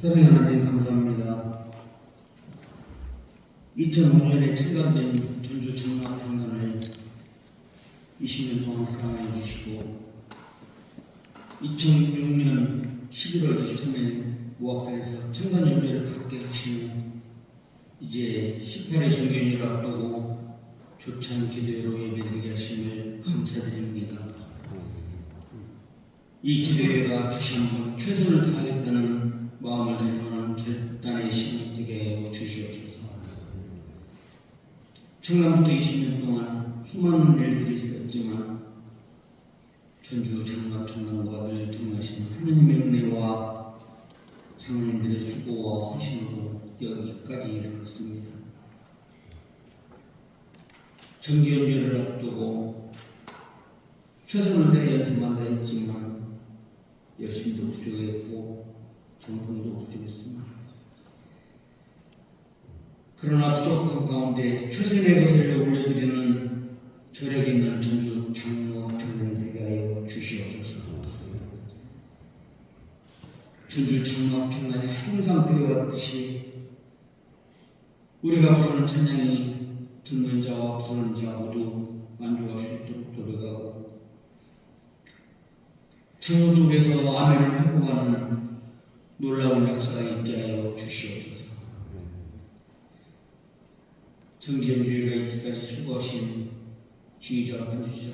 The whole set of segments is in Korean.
사랑하는 하나님 감사합니다. 2005년에 창단된 전주 장로학당단을 20년 동안 사랑해 주시고 2006년 11월 23일 무학당에서 창단 연회를 갖게 하시며 이제 18회 정기연휴를 앞두고 조찬 기도회로 예배드리게 하심을 감사드립니다. 이 기도회가 다시 한번 최선을 다하겠다는 마음을 다짐하는 결단의 시간이 되게 하여 주시옵소서. 창단부터 20년 동안 수많은 일들이 있었지만 전주 장로합창단과 늘 동행하시는 하느님의 은혜와 장로님들의 수고와 헌신으로 여기까지 이르렀습니다. 정기연휴를 앞두고 최선을 다해 연습만 다했지만 열심도 부족했고 정성도 부족했습니다. 그러나 부족한 가운데 최선의 것을 올려드리는 저력 있는 전주 장로합창단이 되게 하여 주시옵소서. 전주 장로합창단이 항상 그래왔듯이 우리가 부르는 찬양이 듣는 자와 부르는 자 모두 만족할 수 있도록 노력하고 창문 속에서 아멘을 하고 가는 놀라운 역사가 있게 하여 주시옵소서. 정기연주회가 이때까지 수고하신 지휘자, 편지자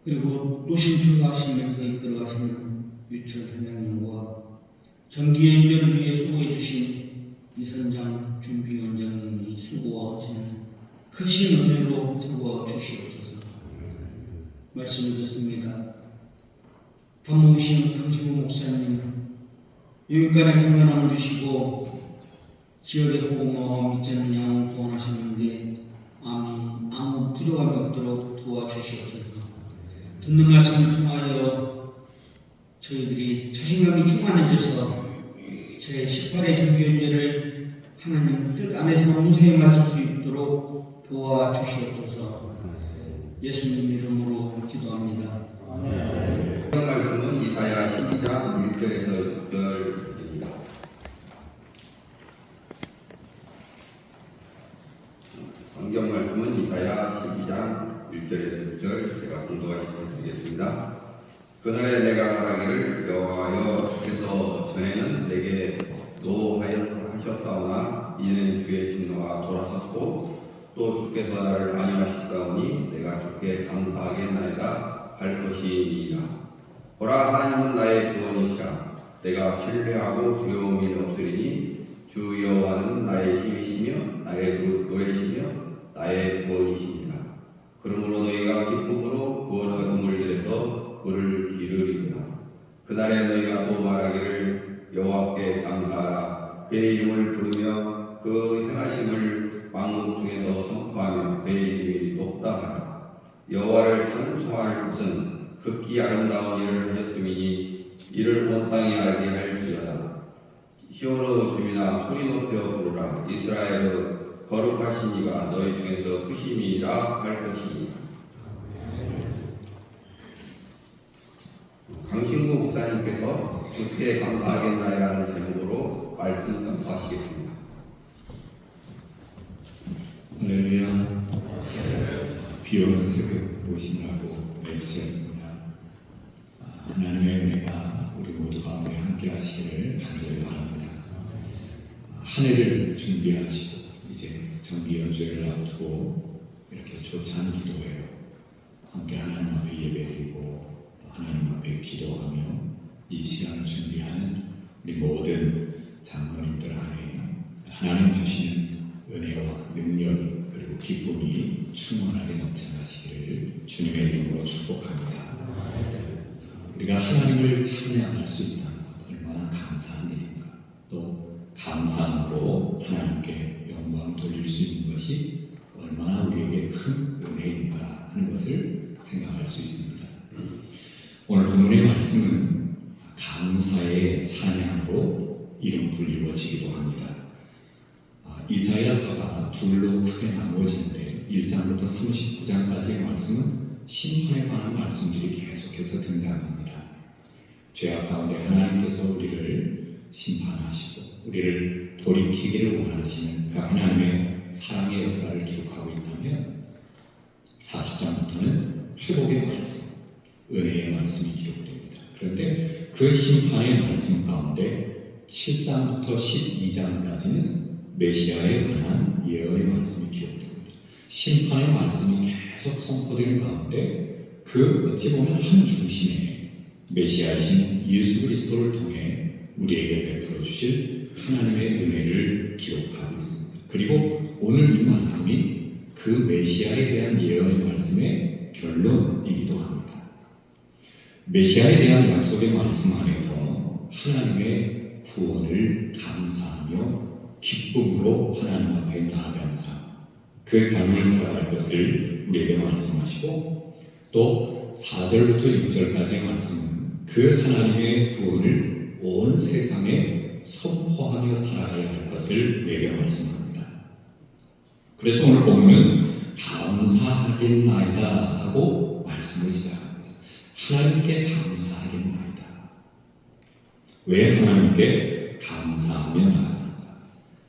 그리고 노심초사하시면서 이끌어가시는 유철 선장님과 정기연주회를 위해 수고해 주신 이선장 준비원장님이 수고와 하시는 크신 은혜로 세워 주시옵소서. 말씀을 듣습니다. 단모이신 강신호 목사님 여기까지 공연함을 주시고 지역의 복음화와 믿지 않는 양을 구원하셨는데 아무 부족함이 없도록 도와주시옵소서. 듣는 말씀을 통하여 저희들이 자신감이 충만해져서 제 18회 정기연회를 하나님 뜻 안에서 무사히 마칠 수 있도록 도와주시옵소서. 예수님 이름으로 기도합니다. 아멘. 말씀은 이사야 12장 1절에서 6절입니다. 성경 말씀은 이사야 12장 1절에서 6절 제가 공독하도록 하겠습니다. 그날에 내가 말하기를 여호와여 주께서 전에는 내게 노하셨사오나 이는 주의 진노가 돌아섰고 또 주께서 나를 안위하셨사오니 내가 주께 감사하겠나이다 할 것이니라. 보라 하나님은 나의 구원이시라. 내가 신뢰하고 두려움이 없으리니 주 여호와는 나의 힘이시며 나의 노래이시며 나의 구원이시니라. 그러므로 너희가 기쁨으로 구원의 우물들에서 물을 기르리라. 그날에 너희가 또 말하기를 여호와께 감사하라. 그의 이름을 부르며 그 행하심을 만국 중에서 선포하며 그의 이름이 높다 하라. 여호와를 찬송할 것은 극히 아름다운 일을 하셨음이니 이를 온 땅에 알게 할지어다. 시온의 주민아 소리 높여 부르라. 이스라엘의 거룩하신 이가 너희 중에서 크심이라 할 것이니라. 강신구 목사님께서 주께 감사하겠나이라는 제목으로 말씀 선포하시겠습니다. 할렐루야. 비오는 새벽 오시느라고 애쓰셨습니다. 하나님의 은혜가 우리 모두 가운데 함께 하시기를 간절히 바랍니다. 한 해를 준비하시고 이제 정기 연주회를 앞두고 이렇게 조찬 기도회로 함께 하나님 앞에 예배드리고 하나님 앞에 기도하며 이 시간을 준비하는 우리 모든 장로님들 안에 하나님 주시는 은혜와 능력이 그리고 기쁨이 충만하게 넘쳐나시기를 주님의 이름으로 축복합니다. 우리가 하나님을 찬양할 수 있다는 것 얼마나 감사한 일인가. 또 감사함으로 하나님께 영광 돌릴 수 있는 것이 얼마나 우리에게 큰 은혜인가 하는 것을 생각할 수 있습니다. 오늘 본문의 말씀은 감사의 찬양으로 이름 불리워지기도 합니다. 이사야서가 둘로 크게 나누어지는데 1장부터 39장까지의 말씀은 심판에 관한 말씀들이 계속해서 등장합니다. 죄악 가운데 하나님께서 우리를 심판하시고 우리를 돌이키기를 원하시는 그 하나님의 사랑의 역사를 기록하고 있다면 40장부터는 회복의 말씀, 은혜의 말씀이 기록됩니다. 그런데 그 심판의 말씀 가운데 7장부터 12장까지는 메시아에 관한 예언의 말씀이 기록됩니다. 심판의 말씀이 계속 선포되는 가운데 그 어찌 보면 한 중심에 메시아이신 예수 그리스도를 통해 우리에게 베풀어 주실 하나님의 은혜를 기록하고 있습니다. 그리고 오늘 이 말씀이 그 메시아에 대한 예언의 말씀의 결론이기도 합니다. 메시아에 대한 약속의 말씀 안에서 하나님의 구원을 감사하며 기쁨으로 하나님 앞에 나아가는 삶, 그 삶을 살아갈 것을 우리에게 말씀하시고 또 4절부터 6절까지의 말씀은 그 하나님의 구원을 온 세상에 선포하며 살아가야 할 것을 우리에게 말씀합니다. 그래서 오늘 본문은 감사하겠나이다 하고 말씀을 시작합니다. 하나님께 감사하겠나이다. 왜 하나님께 감사하며 나아갑니까?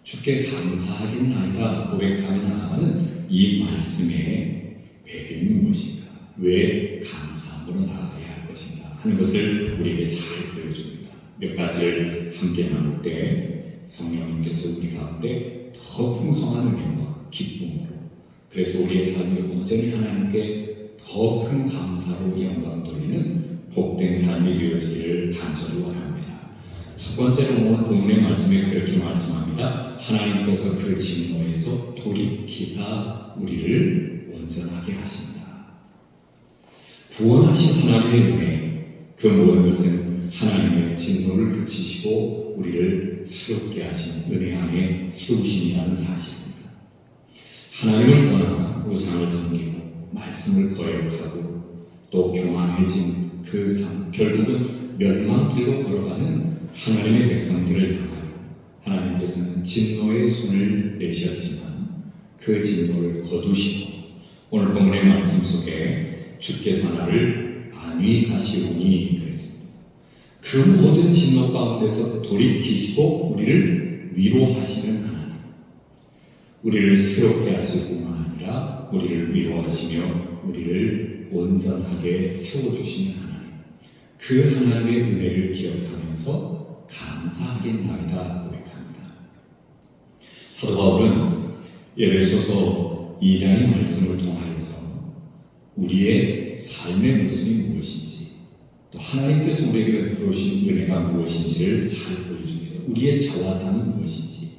주께 감사하겠나이다 고백하며 나아가는 이 말씀의 배경이 무엇인가? 왜 감사함으로 나아가야 할 것인가 하는 것을 우리에게 잘 보여줍니다. 몇 가지를 함께 나눌 때 성령님께서 우리 가운데 더 풍성한 은혜와 기쁨으로, 그래서 우리의 삶이 온전히 하나님께 더 큰 감사로 영광 돌리는 복된 삶이 되어지기를 간절히 원합니다. 첫 번째로 오늘 본문의 말씀에 그렇게 말씀합니다. 하나님께서 그 진노에서 돌이키사 우리를 온전하게 하신다. 구원하신 하나님의 은혜, 그 모든 것은 하나님의 진노를 그치시고 우리를 새롭게 하신 은혜 안에 세우심이라는 사실입니다. 하나님을 떠나 우상을 섬기고 말씀을 거역하고 또 교만해진 그 삶, 결국은 멸망길로 걸어가는 하나님의 백성들을 향하여 하나님께서는 진노의 손을 내셨지만 그 진노를 거두시고 오늘 본문의 말씀 속에 주께서 나를 안위하시오니 그랬습니다. 그 모든 진노 가운데서 돌이키시고 우리를 위로하시는 하나님, 우리를 새롭게 하실 뿐만 아니라 우리를 위로하시며 우리를 온전하게 세워주시는 하나님, 그 하나님의 은혜를 기억하면서 감사하겠나이다 고백합니다. 사도 바울은 에베소서 2장의 말씀을 통하여서 우리의 삶의 모습이 무엇인지, 또 하나님께서 우리에게 베풀어주신 은혜가 무엇인지를 잘 보여줍니다. 우리의 자화상이 무엇인지,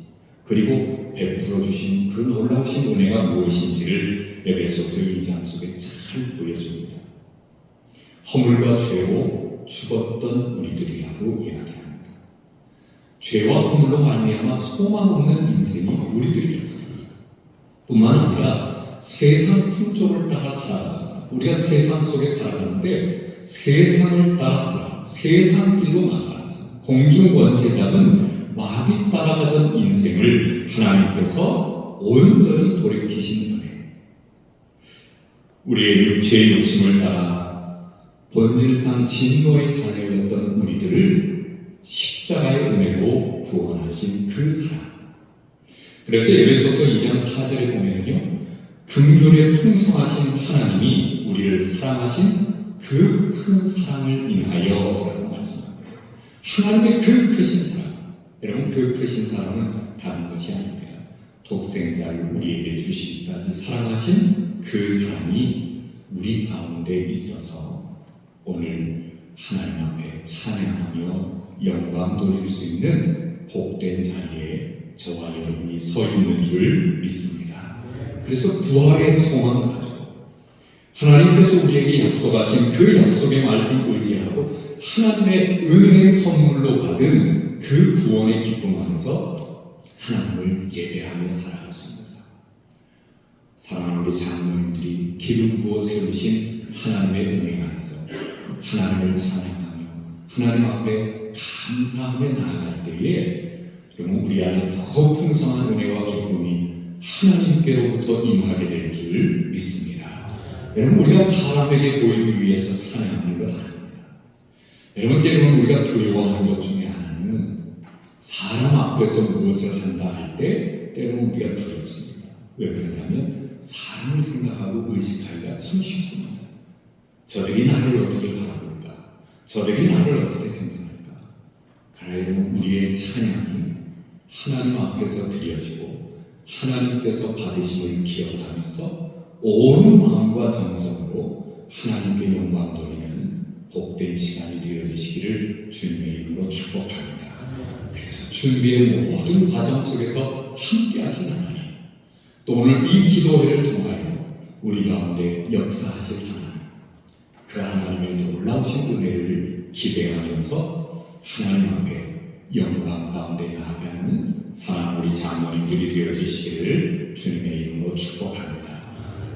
그리고 베풀어주신 그 놀라우신 은혜가 무엇인지를 에베소서 2장 속에 잘 보여줍니다. 허물과 죄로 죽었던 우리들이라고 이야기합니다. 죄와 허물로 말미암아 소망 없는 인생이 우리들이었습니다. 뿐만 아니라 세상 풍조를 따라 살아가면서 우리가 세상 속에 살아가는데 세상을 따라 살아 세상 길로 나아가는 삶, 공중 권세 잡은 마귀 따라가던 인생을 하나님께서 온전히 돌이키신 은혜, 우리의 육체의 욕심을 따라 본질상 진노의 자녀였던 우리들을 십자가의 은혜로 구원하신 그 사랑. 그래서 에베소서 2장 4절에 보면요, 긍휼에 풍성하신 하나님이 우리를 사랑하신 그 큰 사랑을 인하여 라고 말씀합니다. 하나님의 그 크신 사랑, 여러분 그 크신 사랑은 다른 것이 아닙니다. 독생자를 우리에게 주시기까지 사랑하신 그 사랑이 우리 가운데 있어서 오늘 하나님 앞에 찬양하며 영광 돌릴 수 있는 복된 자리에 저와 여러분이 서 있는 줄 믿습니다. 그래서 부활의 소망 가지고 하나님께서 우리에게 약속하신 그 약속의 말씀 의지하고 하나님의 은혜의 선물로 받은 그 구원의 기쁨 안에서 하나님을 예배하며 살아갈 수 있는 삶. 사랑하는 우리 장로님들이 기름 부어 세우신 하나님의 은혜 안에서 하나님을 찬양하며 하나님 앞에 감사하며 나아갈 때에 여러분 우리 안에 더 풍성한 은혜와 기쁨이 하나님께로부터 임하게 될 줄 믿습니다. 여러분 우리가 사람에게 보이기 위해서 찬양하는 것 아닙니다. 여러분 때로는 우리가 두려워하는 것 중에 하나는 사람 앞에서 무엇을 한다 할 때 때로는 우리가 두렵습니다. 왜 그러냐면 사람을 생각하고 의식하기가 참 쉽습니다. 저들이 나를 어떻게 바라볼까? 저들이 나를 어떻게 생각할까? 그러나 여러분, 우리의 찬양이 하나님 앞에서 드려지고 하나님께서 받으심을 기억하면서 온 마음과 정성으로 하나님께 영광 돌리는 복된 시간이 되어지시기를 주님의 이름으로 축복합니다. 그래서 준비의 모든 과정 속에서 함께 하신 하나님, 또 오늘 이 기도회를 통하여 우리 가운데 역사하실 하나님, 그 하나님의 놀라우신 은혜를 기대하면서 하나님 앞에 영광 가운데 나아가는 사랑하는 우리 장로님들이 되어지시기를 주님의 이름으로 축복합니다.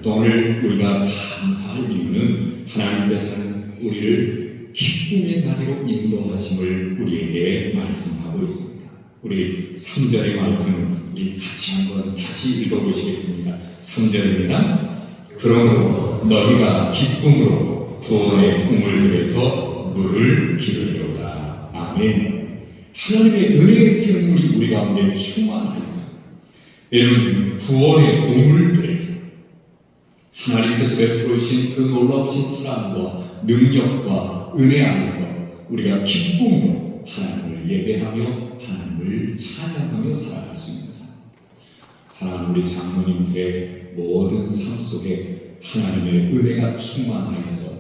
또 오늘 우리가 감사할 이유는 하나님께서는 우리를 기쁨의 자리로 인도하심을 우리에게 말씀하고 있습니다. 우리 3절의 말씀 우리 같이 한번 다시 읽어보시겠습니다. 3절입니다. 그러므로 너희가 기쁨으로 구원의 우물들에서 물을 기르리로다. 아멘. 하나님의 은혜의 샘물이 우리 가운데 충만하여서 여러분, 구원의 우물들에서 하나님께서 베풀어 주신 그 놀라우신 사랑과 능력과 은혜 안에서 우리가 기쁨으로 하나님을 예배하며 하나님을 찬양하며 살아갈 수 있는 삶. 사랑하는 우리 장로님들의 모든 삶 속에 하나님의 은혜가 충만하여서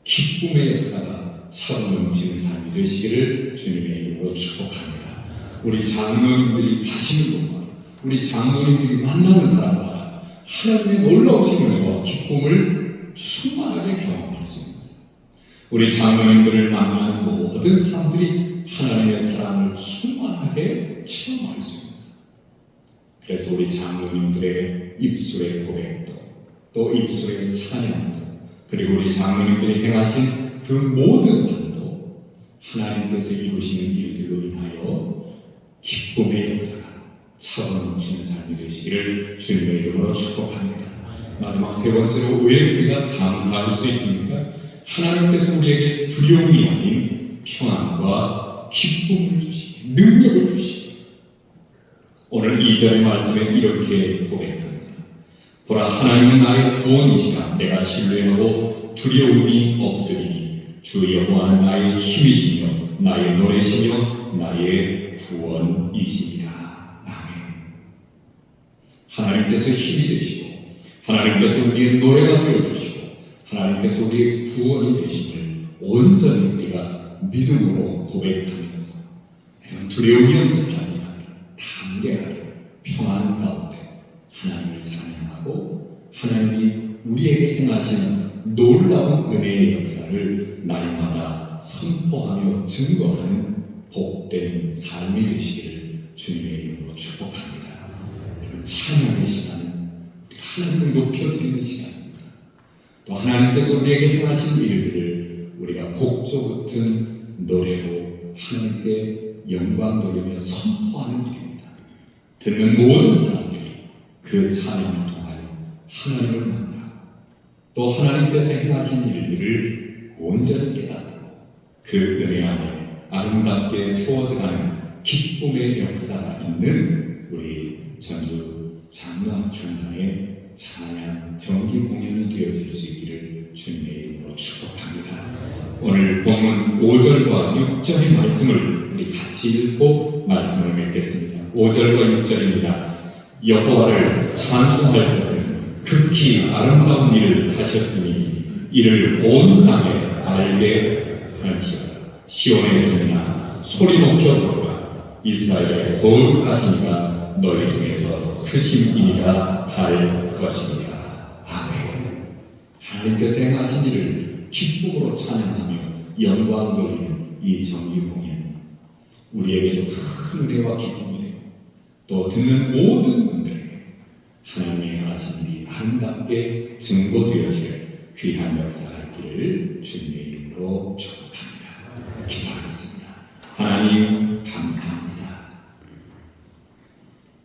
기쁨의 역사가 차고 넘치는 삶이 되시기를 주님의 이름으로 축복합니다. 우리 장로님들이 가시는 곳마다, 우리 장로님들이 만나는 사람마다 하나님의 놀라우신 은혜와 기쁨을 충만하게 경험할 수 있는 삶. 우리 장로님들을 만나는 모든 사람들이 하나님의 사랑을 충만하게 체험할 수 있는 삶. 그래서 우리 장로님들의 입술의 고백도, 또 입술의 찬양도, 그리고 우리 장로님들이 행하신 그 모든 삶도 하나님께서 이루시는 일들로 인하여 기쁨의 역사가 차고 넘치는 삶이 되시기를 주님의 이름으로 축복합니다. 마지막 세 번째로 왜 우리가 감사할 수 있습니까? 하나님께서 우리에게 두려움이 아닌 평안과 기쁨을 주시고 능력을 주시고, 오늘 2절의 말씀에 이렇게 고백합니다. 보라, 하나님은 나의 구원이시라. 내가 신뢰하고 두려움이 없으리니 주 여호와는 나의 힘이시며 나의 노래시며 나의 구원이시니라. 아멘. 하나님께서 힘이 되시고 하나님께서 우리의 노래가 되어주시고 하나님께서 우리의 구원이 되심을 온전히 우리가 믿음으로 고백하면서 두려움이 없는 삶이 아니라 담대하게 평안 가운데 하나님을 찬양하고 하나님이 우리에게 행하시는 놀라운 은혜의 역사를 날마다 선포하며 증거하는 복된 삶이 되시기를 주님의 이름으로 축복합니다. 찬양의 시간은 하나님을 높여드리는 시간입니다. 또 하나님께서 우리에게 행하신 일들을 우리가 곡조 같은 노래로 하나님께 영광 돌리며 선포하는 일입니다. 듣는 모든 사람들이 그 찬양을 통하여 하나님을 만나고 또 하나님께서 행하신 일들을 온전히 깨닫고 그 은혜 안에 아름답게 세워져가는 기쁨의 역사가 있는 우리 전주 장로합창단의 찬양 정기 공연이 되어질 수 있기를 주님의 이름으로 축복합니다. 오늘 본문 5절과 6절의 말씀을 우리 같이 읽고 말씀을 맺겠습니다. 5절과 6절입니다. 여호와를 찬송할 것은 극히 아름다운 일을 하셨으니 이를 온 땅에 알게 할지어다. 시온의 종이나 소리 높여 부르라. 이스라엘의 거룩하시니가 너희 중에서 크심이니라 할 것입니다. 아멘. 하나님께서 행하신 일을 기쁨으로 찬양하며 영광 돌리는 이 정기 공연, 우리에게도 큰 은혜와 기쁨이 되고 또 듣는 모든 분들에게 하나님의 행하신 일이 아름답게 증거되어질 귀한 역사가 있기를 주님의 이름으로 축복합니다. 기도하겠습니다. 하나님 감사합니다.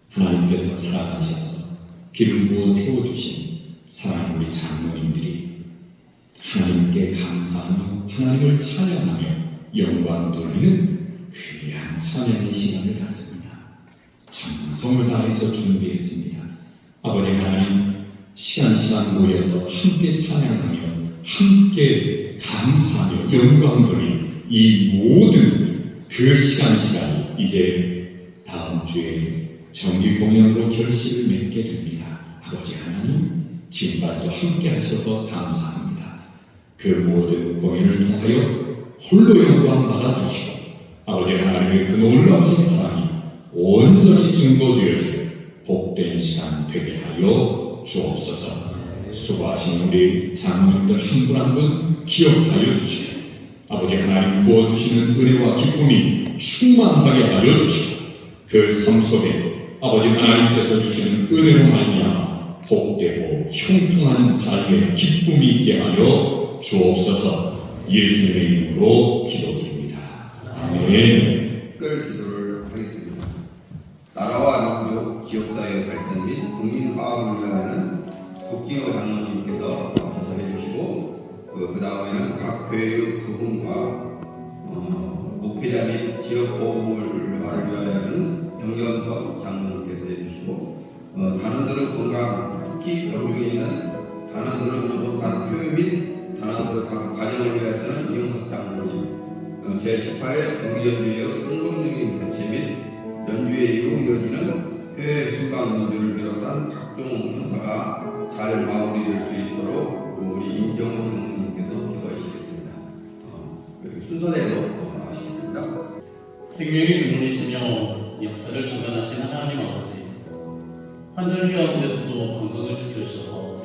하나님께서 사랑하셔서 기름 부어 세워주신 사랑하는 우리 장로님들이 하나님께 감사하며 하나님을 찬양하며 영광 돌리는 귀한 찬양의 시간을 갖습니다. 정성을 다해서 준비했습니다. 아버지 하나님, 시간 모여서 함께 찬양하며 함께 감사하며 영광 돌린 이 모든 그 시간이 이제 다음 주에 정기 공연으로 결실을 맺게 됩니다. 아버지 하나님, 지금까지도 함께 하셔서 감사합니다. 그 모든 공연을 통하여 홀로 영광 받아주시고 아버지 하나님의 그 놀라우신 사랑이 온전히 증거되어지는 복된 시간 되게 하여 주옵소서. 수고하신 우리 장로님들 한 분 한 분 기억하여 주시고 아버지 하나님 부어주시는 은혜와 기쁨이 충만하게 하여 주시고 그 삶 속에 아버지 하나님께서 주시는 은혜로 말미암아 복되고 형통한 삶의 기쁨이 있게 하여 주옵소서. 예수님의 이름으로 기도드립니다. 아멘. 특별 기도를 하겠습니다. 나라와 민족, 지역사회 발전 및 국민 화합을 위하여는 국진호 장로님께서 앞서서 해주시고 그 다음에는 각 교회의 부흥과 목회자 및 지역 보험을 위하여는 병경섭 장로님께서 해주시고 단원들의 건강, 특히 병중에 있는 단원들의 조독한 교육 및 단원들 각 가정을 위해서는 이영석 장로님, 제18회 정기연주의 성공적인 교체 및 연주회 이후 이어지는 해외 순방 연주를 비롯한 각종 행사가 잘 마무리될 수 있도록 우리 임정우 장로님께서 기도하시겠습니다. 그리고 순서대로 하시겠습니다. 생명의 근원이시며 역사를 주관하신 하나님 아버지, 환절 가운데서도 건강을 지켜주셔서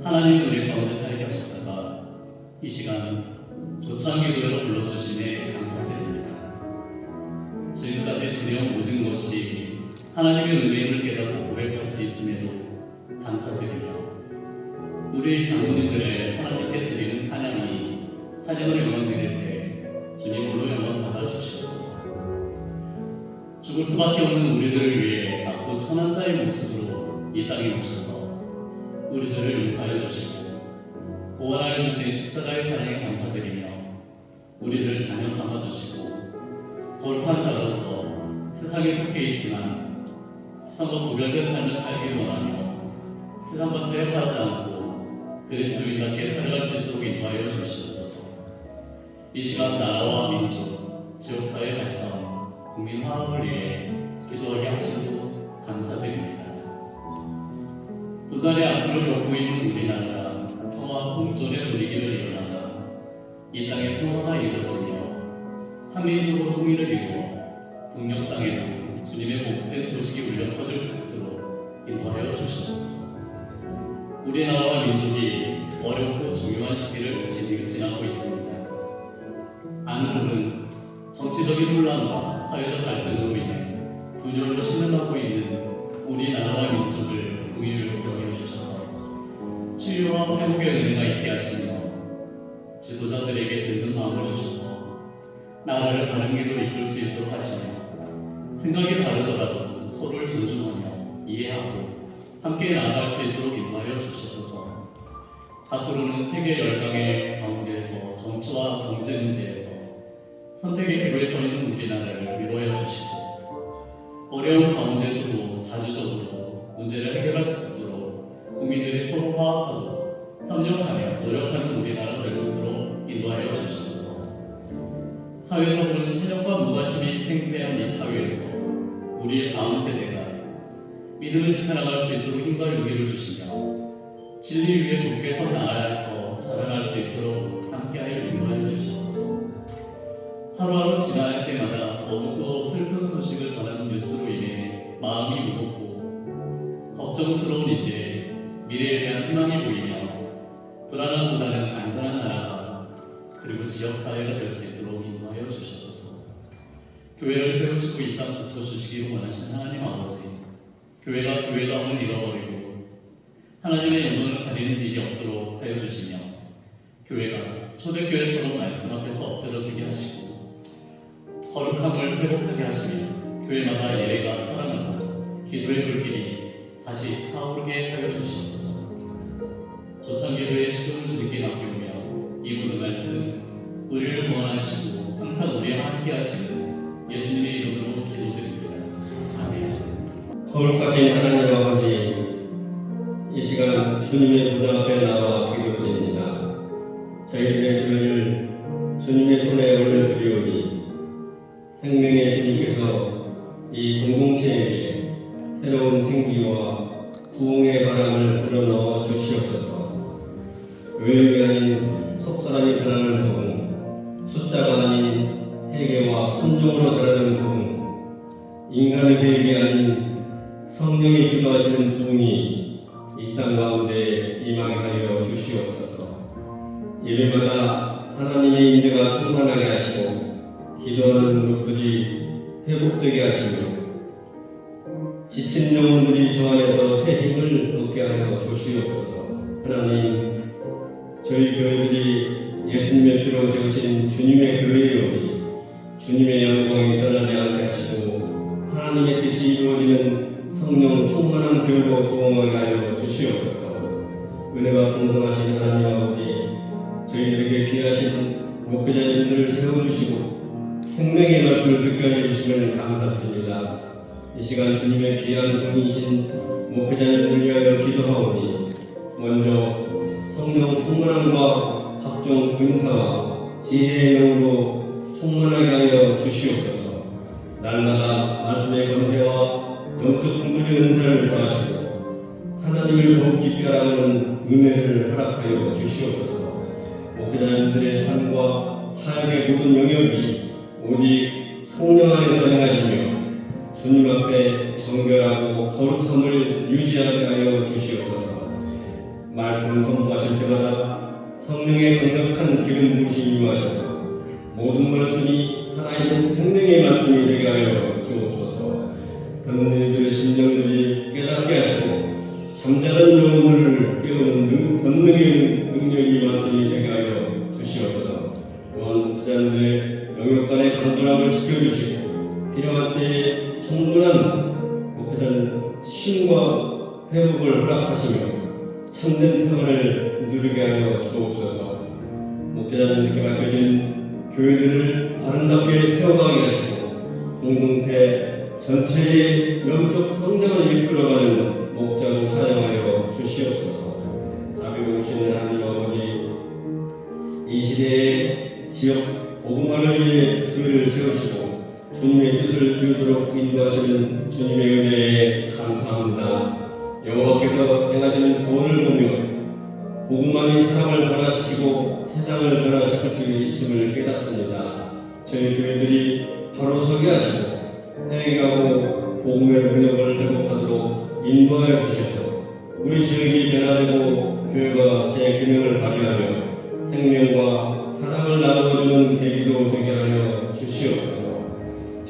하나님 은혜 가운데 살게 하셨다가 이 시간 조창기도회로 불러주시니 감사드립니다. 지금까지 지내온 모든 것이 하나님의 은혜임을 깨닫고 고백할 수 있음에도 감사드리며 우리 장로님들의 하나님께 드리는 찬양을 영광 드릴 때 주님 홀로 영광 받아주시옵소서. 죽을 수밖에 없는 우리들을 위해 낮고 천한 자의 모습으로 이 땅에 오셔서 우리 죄를 용서하여 주시고 구원하여 주신 십자가의 사랑에 감사드리며 우리들을 자녀 삼아주시고 거룩한 자로서 세상에 속해 있지만 세상과 구별된 삶을 살기 원하며 세상과 타협하지 않고 그리스도인답게 살아갈 수 있도록 인도하여 주시옵소서. 이 시간 나라와 민족, 지역사회 발전, 국민 화합을 위해 기도하게 하시고 감사드립니다. 분단의 아픔을 겪고 있는 우리나라가 평화 공존의 분위기를 이뤄나가 이 땅에 평화가 이루어지며 한민족으로 통일을 이루어 북녘 땅에는 주님의 복된 소식이 울려 퍼질 수 있도록 인도하여 주시옵소서. 우리나라와 민족이 어렵고 중요한 시기를 지나고 있습니다. 안으로는 정치적인 혼란과 사회적 갈등으로 인해 분열로 신음하고 있는 우리나라와 민족을 긍휼히 여겨주셔서 치유와 회복의 은혜가 있게 하시며 지도자들에게 듣는 마음을 주셔서 나라를 바른 길로 이끌 수 있도록 하시며 생각이 다르더라도 서로를 존중하며 이해하고 함께 나아갈 수 있도록 인도하여 주시옵소서. 밖으로는 세계 열강의 가운데에서 정치와 경제 문제에서 선택의 기로에 서 있는 우리나라를 위로하여 주시고 어려운 가운데서도 자주적으로 문제를 해결할 수 있도록 국민들이 서로 화합하고 협력하며 노력하는 우리나라가 될 수 있도록 인도하여 주시옵소서. 사회적으로는 체력과 무관심이 팽배한 이 사회에서 우리의 다음 세대가 믿음을 지켜나갈 수 있도록 힘과 용기를 주시며 진리 위에 굳게 선 나라에서 자라날 수 있도록 함께하여 인도하여 주시옵소서. 하루하루 지나갈 때마다 어둡고 슬픈 소식을 전하는 뉴스로 인해 마음이 무겁고 걱정스러운 일에 미래에 대한 희망이 보이며 불안함보다는 안전한 나라가 그리고 지역사회가 될 수 있도록 인도하여 주시옵소서. 교회를 세우시고 이 땅 고쳐주시기를 원하신 하나님 아버지, 교회가 교회다움을 잃어버리고 하나님의 영광을 가리는 일이 없도록 하여 주시며 교회가 초대교회처럼 말씀 앞에서 엎드러지게 하시고 거룩함을 회복하게 하시며 교회마다 예배가 살아나고 기도의 불길이 다시 타오르게 하여 주시옵소서. 조창기도의 시종을 주님께 맡기오며 이 모든 말씀 우리를 구원하시고 항상 우리와 함께 하시는 예수님의 이름으로 기도드립니다. 아멘. 거룩하신 하나님 아버지, 이 시간 주님의 보좌 앞에 나와 기도드립니다. 저희들의 기도를 주님의 손에 올려드리오니 생명의 주님께서 이 공동체에게 새로운 생기와 부흥의 바람을 불어넣어 주시옵소서. 교육이 아닌 속사람이 변하는 부흥, 숫자가 아닌 회개와 순종으로 자라는 부흥, 인간의 계획이 아닌 성령이 주도하시는 부흥이 이 땅 가운데 임하게 하여 주시옵소서. 예배마다 하나님의 임재가 충만하게 하시고 기도하는 무릎들이 회복되게 하시며 지친 영혼들이 저 안에서 새 힘을 얻게 하여 주시옵소서. 하나님, 저희 교회들이 예수님의 피로 세우신 주님의 교회이오니 주님의 영광이 떠나지 않게 하시고 하나님의 뜻이 이루어지는 성령 충만한 교회로 부흥하게 하여 주시옵소서. 은혜가 풍성하신 하나님 아버지, 저희들에게 귀하신 목회자님들을 세워주시고 생명의 말씀을 듣게 하여 주심을 감사드립니다. 이 시간 주님의 귀한 종이신 목회자님들 위하여 기도하오니 먼저 성령 충만함과 각종 은사와 지혜의 영으로 충만하게 하여 주시옵소서. 날마다 말씀의 권세와 영적 공부의 은사를 더하시고 하나님을 더욱 깊이 알아가는 은혜를 허락하여 주시옵소서. 목회자님들의 삶과 사역의 모든 영역이 오직 성령 안에서 행하시며 주님 앞에 정결하고 거룩함을 유지하게 하여 주시옵소서. 말씀 선포하실 때마다 성령의 강력한 기름 부으심이 임하셔서 모든 말씀이 살아있는 생명의 말씀이 되게 하여 주옵소서. 듣는 이들의 심령들이 깨닫게 하시고 잠자던 영혼을 깨우는 권능의 능력이 말씀이 되게 하여 주시옵소서. 또한 부자들의 영역 간의 강건함을 지켜주시고 필요한 때에 충분한 목회자는 쉼과 회복을 허락하시며 참된 평안을 누리게 하여 주옵소서. 목회자님들께 맡겨진 교회들을 아름답게 세워가게 하시고 공동체 전체의 영적 성장을 이끌어가는 목자로 사용하여 주시옵소서. 자비로우신 하나님 아버지, 이 시대의 지역 복음화를 위해 교회를 세우시고 주님의 뜻을 이루도록 인도하시는 주님의 은혜에 감사합니다. 여호와께서 행하시는 구원을 보며 복음만이 사람을 변화시키고 세상을 변화시킬 수 있음을 깨닫습니다. 저희 교회들이 바로 서게 하시고 행하고 복음의 능력을 회복하도록 인도하여 주셔서 우리 지역이 변화되고 교회가 제 기능을 발휘하며 생명과 사랑을 나누어주는 계기도 되게 하여 주시옵소서.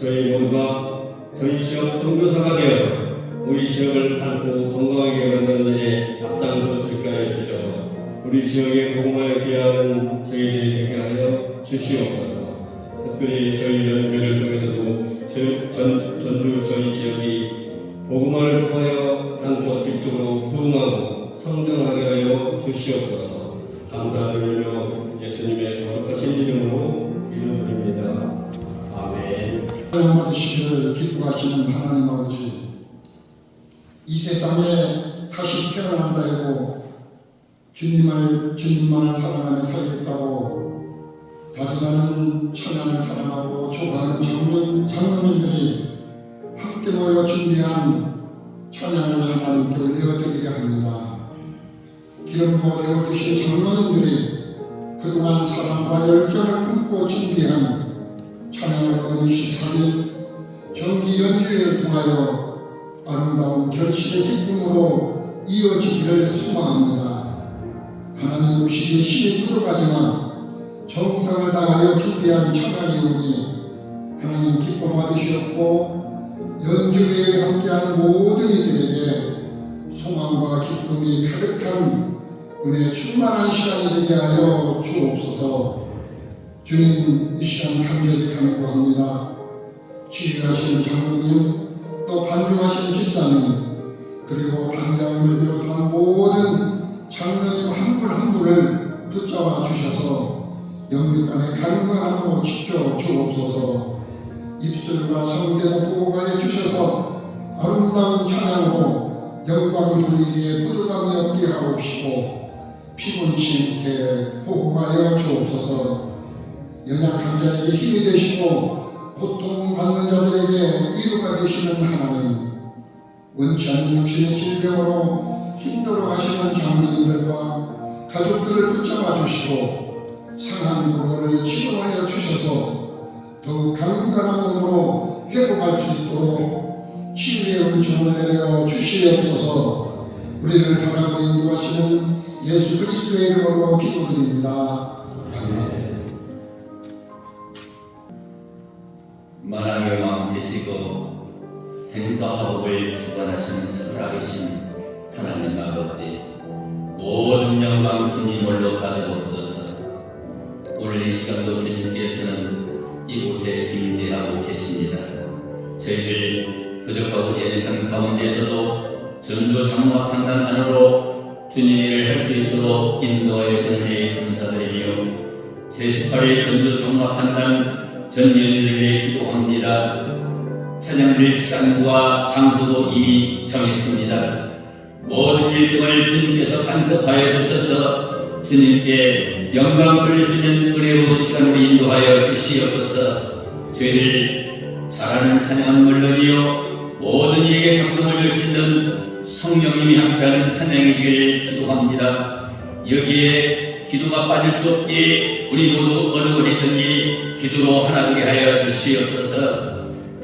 저희 모두가 저희 지역 선교사가 되어서 우리 지역을 밝고 건강하게 만드는 일에 앞장설 수 있게 하여 주셔서 우리 지역에 복음하여 기여하는 저희들이 되게 하여 주시옵소서. 특별히 저희 연주회를 통해서도 전주 저희 지역이 복음화를 통하여 한쪽 집적으로 부흥하고 성장하게 하여 주시옵소서. 감사드리며 예수님의 거룩하신 이름으로 기도드립니다. 아멘. 하나님 받으시기를 기뻐하시는 하나님 아버지, 이 세상에 다시 태어난다 하고 주님만을 사랑하며 살겠다고 다짐하는 찬양을 사랑하고 촉구하는 장로님들이 함께 모여 준비한 찬양을 하나님께 올려드리려 합니다. 기름 부어 세워주신 장로님들이 그동안 사랑과 열정을 품고 준비한 찬양을 오는 24일 정기 연주회를 통하여 아름다운 결실의 기쁨으로 이어지기를 소망합니다. 하나님 오시기에 신이 부족하지만 정성을 다하여 준비한 찬양이오니 하나님 기뻐 받으시옵고 연주회에 함께하는 모든 이들에게 소망과 기쁨이 가득한 은혜 충만한 시간이 되게 하여 주옵소서. 주님, 이 시간 간절히 간구합니다. 치유하시는 장로님, 또 반중하시는 집사님, 그리고 단장님을 비롯한 모든 장로님 한 분 한 분을 붙잡아 주셔서 영육간의 강건함으로 지켜 주옵소서. 입술과 성대로 보호하여 주셔서 아름다운 찬양으로 영광 돌리기에 부족함이 없게 하옵시고 피곤치 않게 보호하여 주옵소서. 연약한 자에게 힘이 되시고 고통받는 자들에게 위로가 되시는 하나님, 원치 않는 육신의 질병으로 힘들어하시는 장로님들과 가족들을 붙잡아 주시고 상한 부모를 치료하여 주셔서 더욱 강건한 몸으로 회복할 수 있도록 치유의 은총을 내려 주시옵소서. 우리를 사랑하고 인도하시는 예수 그리스도의 이름으로 기도드립니다. 아멘. 만왕의 왕 되시고 생사화복을 주관하시는 살아계신 하나님 아버지, 모든 영광 주님 홀로 받으옵소서. 오늘 이 시간도 주님께서는 이곳에 임재하고 계십니다. 저희를 부족하고 연약한 가운데서도 전도 장로합창단 단으로 주님의 일을 할 수 있도록 인도하여 주시니 감사드리며 제18회 전도 장로합창단 전연을 위해 기도합니다. 찬양드릴 시간과 장소도 이미 정했습니다. 모든 일정을 주님께서 간섭하여 주셔서 주님께 영광 돌릴 수 있는 은혜로운 시간으로 인도하여 주시옵소서. 저희를 잘하는 찬양은 물론이요 모든 이에게 감동을 줄 수 있는 성령님이 함께하는 찬양이 되기를 기도합니다. 여기에 기도가 빠질 수 없기에 우리 모두 어느 곳이든지 기도로 하나 되게 하여 주시옵소서.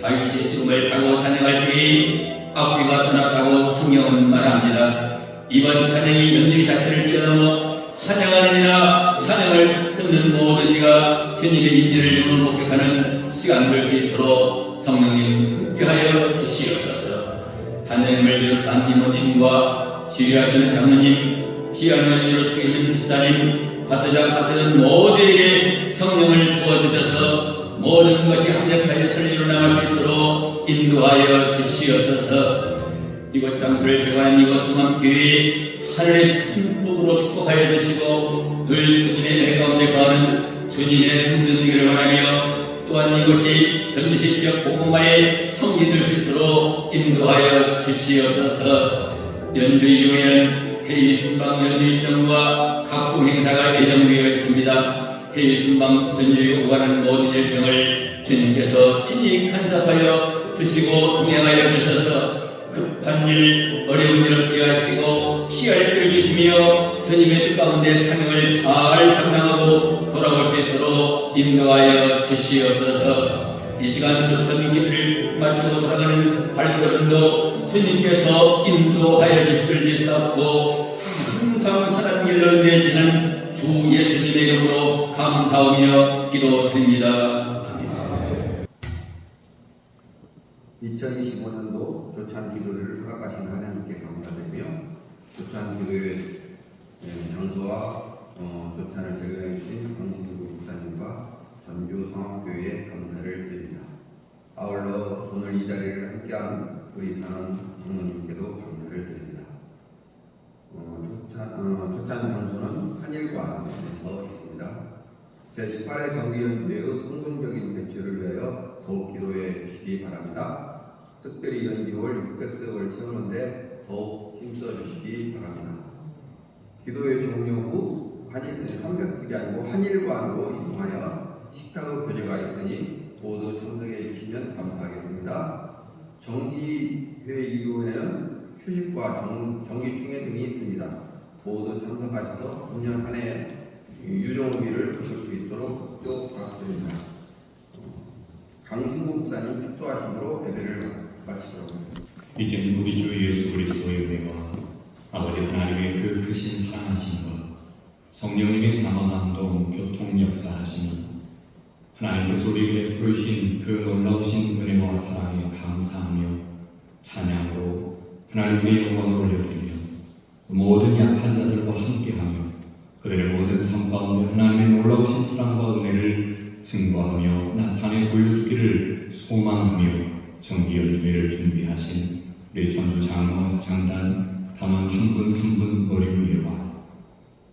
다윗이 숨을 타고 찬양할 때에 악귀가 떠났다고 성경은 말합니다. 이번 찬양이 연주의 자체를 뛰어넘어 찬양하는 이나 찬양을 듣는 모든 이가 주님의 임재를 영원 목격하는 시간 될 수 있도록 성령님 함께하여 주시옵소서. 단장님을 비롯한 이모님과 지휘하시는 장로님, 피아노 연주로 쓰고 있는 집사님, 파트장 모두에게 성령을 부어주셔서 모든 것이 합력하여 설리로 나갈 수 있도록 인도하여 주시옵소서. 이곳 장소를 제공하는 이곳 수망교회 하늘의 축복으로 축복하여 주시고 늘 주님의 은혜 가운데 거하는 주님의 성전 되기를 원하며 또한 이곳이 전시 지역 복음화의 성지 될 수 있도록 인도하여 주시옵소서. 연주 이후에는 회의 순방 연주 일정과 각종 행사가 예정되어 있습니다. 회의 순방 연주에 오가는 모든 일정을 주님께서 친히 간섭하여 주시고 동행하여 주셔서 급한 일, 어려운 일 없게 하시고 피할 길을 주시며 주님의 뜻 가운데 사명을 잘 감당하고 돌아올 수 있도록 인도하여 주시옵소서. 이 시간 조천 기도를 마치고 돌아가는 발걸음도 주님께서 인도하여 주실 줄 믿사옵고 항상 선한 길로 내시는 주 예수님의 이름으로 감사하며 기도드립니다. 2025년도 조찬 기도를 허락하신 하나님께 감사드리며 조찬 기도의 장소와 조찬을 제공해 주신 광신구 목사님과 전주 성악교회에 감사를 드립니다. 아울러 오늘 이 자리를 함께한 우리 단원 장로님께도 감사를 드립니다. 조찬 장소는 한일관에서 있습니다. 제18회 정기연주회의 성공적인 개최를 위하여 더욱 기도해 주시기 바랍니다. 특별히 연기월 600석을 채우는데 더욱 힘써 주시기 바랍니다. 기도회 종료 후 300석이 아니고 한일관으로 이동하여 식탁의 교제가 있으니 모두 참석해 주시면 감사하겠습니다. 정기회 이후에는 휴식과 정기총회 등이 있습니다. 모두 참석하셔서 금년 한 해 유종의미를 거둘 수 있도록 부탁드립니다. 강신구 목사님 축도하심으로 예배를 마치도록 하겠습니다. 이제 우리 주 예수 그리스도의 은혜와 아버지 하나님의 그 크신 사랑하심과 성령님의 감화감동 교통 역사하심은 하나님께서 우리에게 베푸신 그 놀라우신 은혜와 사랑에 감사하며 찬양으로 하나님께 영광을 올려드리며 모든 약한 자들과 함께하며 그들의 모든 삶 가운데 하나님의 놀라우신 사랑과 은혜를 증거하며 나타내 보여주기를 소망하며 정기연주회를 준비하신 우리 전주 장로 장단 단원 한 분 한 분 어린 위에와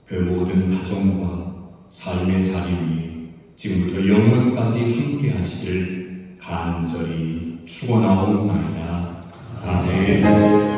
그 모든 가정과 삶의 자리 위에 지금부터 영원까지 함께 하시기를 간절히 축원하옵나이다. 아멘.